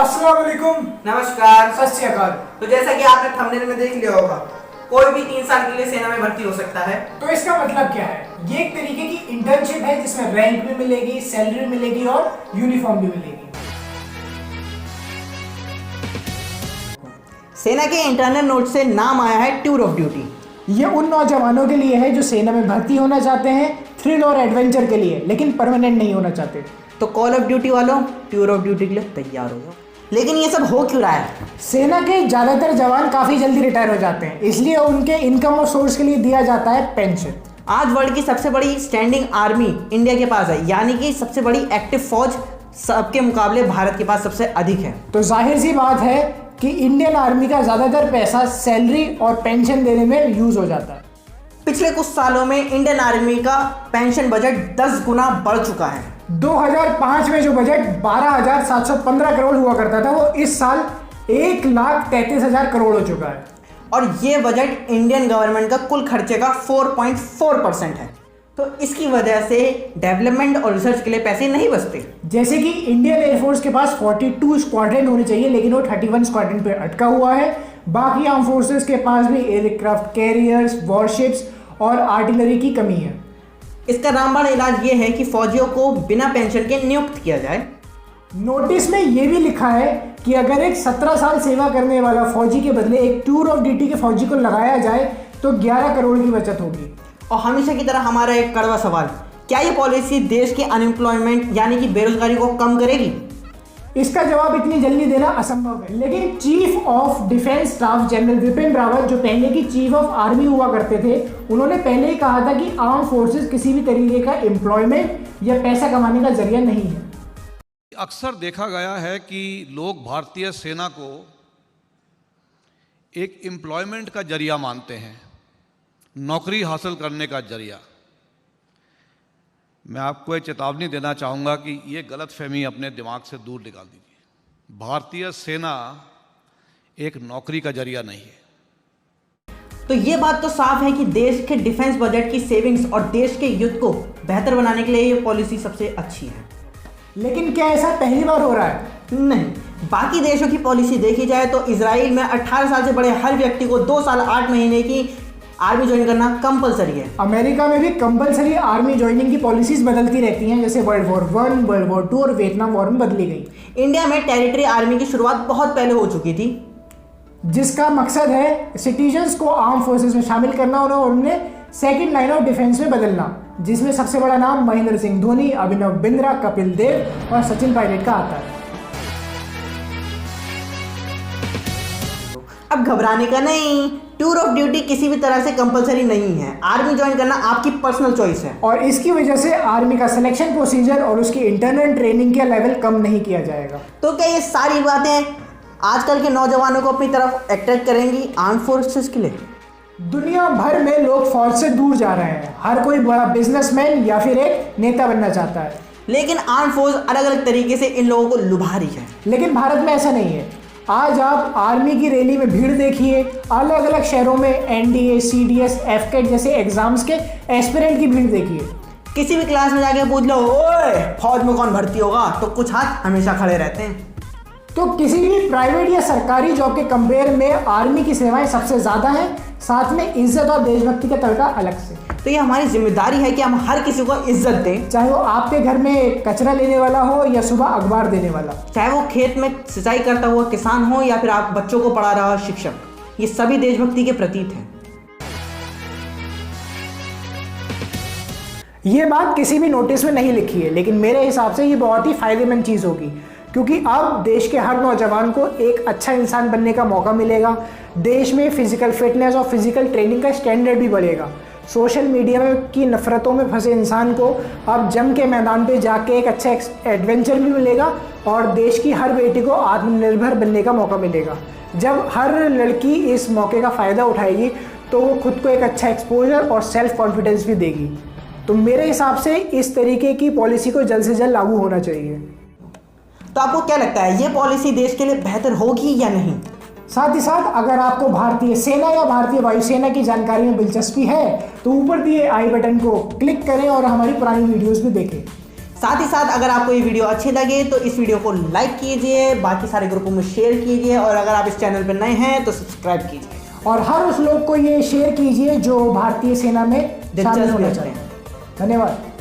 अस्सलाम वालेकुम। नमस्कार। सत श्री अकाल। तो जैसा कि आपने थंबनेल में देख लिया होगा, कोई भी 3 साल के लिए सेना में भर्ती हो सकता है। तो इसका मतलब क्या है? ये एक तरीके की इंटर्नशिप है जिसमें रैंक भी मिलेगी, सैलरी मिलेगी और यूनिफॉर्म भी मिलेगी। सेना के इंटरनल नोट से नाम आया है टूर ऑफ ड्यूटी। ये उन नौजवानों के लिए है जो सेना में भर्ती होना चाहते हैं, थ्रिल और एडवेंचर के लिए, लेकिन परमानेंट नहीं होना चाहते। तो कॉल ऑफ ड्यूटी वालों, टूर ऑफ ड्यूटी के लिए तैयार हो जाओ। लेकिन ये सब हो क्यों रहा है? सेना के ज्यादातर जवान काफी जल्दी रिटायर हो जाते हैं, इसलिए उनके इनकम और सोर्स के लिए दिया जाता है पेंशन। आज वर्ल्ड की सबसे बड़ी स्टैंडिंग आर्मी इंडिया के पास है, यानी कि सबसे बड़ी एक्टिव फौज सबके मुकाबले भारत के पास सबसे अधिक है। तो जाहिर सी बात है कि इंडियन आर्मी का ज्यादातर पैसा सैलरी और पेंशन देने में यूज हो जाता है। पिछले कुछ सालों में इंडियन आर्मी का पेंशन बजट 10 गुना बढ़ चुका है। 2005 में जो बजट 12,715 करोड़ हुआ करता था, वो इस साल 1,33,000 करोड़ हो चुका है। और ये बजट इंडियन गवर्नमेंट का कुल खर्चे का 4.4% है। तो इसकी वजह से डेवलपमेंट और रिसर्च के लिए पैसे नहीं बचते। जैसे कि इंडियन एयरफोर्स के पास 42 स्क्वाड्रन होने चाहिए, लेकिन वो 31 स्क्वाड्रन पे अटका हुआ है। बाकी आर्म फोर्सेस के पास भी एयरक्राफ्ट कैरियर्स, वॉरशिप्स और आर्टिलरी की कमी है। इसका रामबाण इलाज ये है कि फौजियों को बिना पेंशन के नियुक्त किया जाए। नोटिस में ये भी लिखा है कि अगर एक 17 साल सेवा करने वाला फौजी के बदले एक टूर ऑफ ड्यूटी के फौजी को लगाया जाए तो 11 करोड़ की बचत होगी। और हमेशा की तरह हमारा एक कड़वा सवाल, क्या ये पॉलिसी देश की अनएम्प्लॉयमेंट यानी कि बेरोजगारी को कम करेगी? इसका जवाब इतनी जल्दी देना असंभव है, लेकिन chief of defence staff general Vipin Rawat, जो पहले की चीफ ऑफ आर्मी हुआ करते थे, उन्होंने पहले ही कहा था कि आर्म फोर्सेस किसी भी तरीके का एम्प्लॉयमेंट या पैसा कमाने का जरिया नहीं है। अक्सर देखा गया है कि लोग भारतीय सेना को एक एम्प्लॉयमेंट का जरिया मानते हैं, नौकरी हासिल करने का जरिया। मैं आपको एक चेतावनी देना चाहूँगा कि ये गलतफहमी अपने दिमाग से दूर निकाल दीजिए। भारतीय सेना एक नौकरी का जरिया नहीं है। तो ये बात तो साफ है कि देश के डिफेंस बजट की सेविंग्स और देश के युद्ध को बेहतर बनाने के लिए ये पॉलिसी सबसे अच्छी है। लेकिन क्या ऐसा पहली बार हो रहा है? नहीं, बाकी देशों की पॉलिसी देखी जाए तो इजराइल में 18 साल से बड़े हर व्यक्ति को 2 साल 8 महीने की आर्मी ज्वाइन करना कंपलसरी है। अमेरिका में भी कंपलसरी आर्मी ज्वाइनिंग की पॉलिसीज बदलती रहती हैं, जैसे वर्ल्ड वॉर 1, वर्ल्ड वॉर 2 और वियतनाम वॉर में बदली गई। इंडिया में टेरिटरी आर्मी की शुरुआत बहुत पहले हो चुकी थी, जिसका मकसद है सिटीजन्स को आर्म फोर्सेस में शामिल करना और उन्हें सेकंड लाइन ऑफ डिफेंस में बदलना, जिसमें सबसे बड़ा नाम महेंद्र सिंह धोनी, अभिनव बिंद्रा, कपिल देव और सचिन पायलट का आता है। अब घबराने का नहीं, टूर ऑफ ड्यूटी किसी भी तरह से कंपलसरी नहीं है। आर्मी ज्वाइन करना आपकी पर्सनल चॉइस है और इसकी वजह से आर्मी का सिलेक्शन प्रोसीजर और उसकी इंटरनल ट्रेनिंग का लेवल कम नहीं किया जाएगा। तो क्या ये सारी बातें आजकल के नौजवानों को अपनी तरफ अट्रैक्ट करेंगी आर्म फोर्सेस के लिए? दुनिया भर में लोग फौज से दूर जा रहे हैं। हर कोई बड़ा बिजनेसमैन या फिर एक नेता बनना चाहता है, लेकिन आर्म फोर्स अलग अलग तरीके से इन लोगों को लुभा रही है। लेकिन भारत में ऐसा नहीं है। आज आप आर्मी की रैली में भीड़ देखिए, अलग अलग शहरों में एनडीए, सीडीएस, एफकेट जैसे एग्जाम्स के एस्पिरेंट की भीड़ देखिए। किसी भी क्लास में जाके पूछ लो, ओए फौज में कौन भर्ती होगा, तो कुछ हाथ हमेशा खड़े रहते हैं। तो किसी भी प्राइवेट या सरकारी जॉब के कंपेयर में आर्मी की सेवाएं सबसे ज़्यादा हैं, साथ में इज्जत और देशभक्ति का तड़का अलग से। तो ये हमारी जिम्मेदारी है कि हम हर किसी को इज्जत दें, चाहे वो आपके घर में कचरा लेने वाला हो या सुबह अखबार देने वाला, चाहे वो खेत में सिंचाई करता हुआ किसान हो या फिर आप बच्चों को पढ़ा रहा शिक्षक। ये सभी देशभक्ति के प्रतीक हैं। ये बात किसी भी नोटिस में नहीं लिखी है, लेकिन मेरे हिसाब से ये बहुत ही फायदेमंद चीज़ होगी, क्योंकि अब देश के हर नौजवान को एक अच्छा इंसान बनने का मौका मिलेगा। देश में फिजिकल फिटनेस और फिजिकल ट्रेनिंग का स्टैंडर्ड भी बढ़ेगा। सोशल मीडिया में की नफरतों में फंसे इंसान को अब जम के मैदान पे जाके एक अच्छा एडवेंचर भी मिलेगा और देश की हर बेटी को आत्मनिर्भर बनने का मौका मिलेगा। जब हर लड़की इस मौके का फ़ायदा उठाएगी तो वो खुद को एक अच्छा एक्सपोजर और सेल्फ कॉन्फिडेंस भी देगी। तो मेरे हिसाब से इस तरीके की पॉलिसी को जल्द से जल्द लागू होना चाहिए। तो आपको क्या लगता है, ये पॉलिसी देश के लिए बेहतर होगी या नहीं? साथ ही साथ अगर आपको भारतीय सेना या भारतीय वायुसेना की जानकारी में दिलचस्पी है तो ऊपर दिए आई बटन को क्लिक करें और हमारी पुरानी वीडियोस भी देखें। साथ ही साथ अगर आपको ये वीडियो अच्छी लगे तो इस वीडियो को लाइक कीजिए, बाकी सारे ग्रुपों में शेयर कीजिए और अगर आप इस चैनल पर नए हैं तो सब्सक्राइब कीजिए और हर उस लोग को ये शेयर कीजिए जो भारतीय सेना में शामिल होना दिलचस्पी रखते चाहते हैं। हैं। धन्यवाद।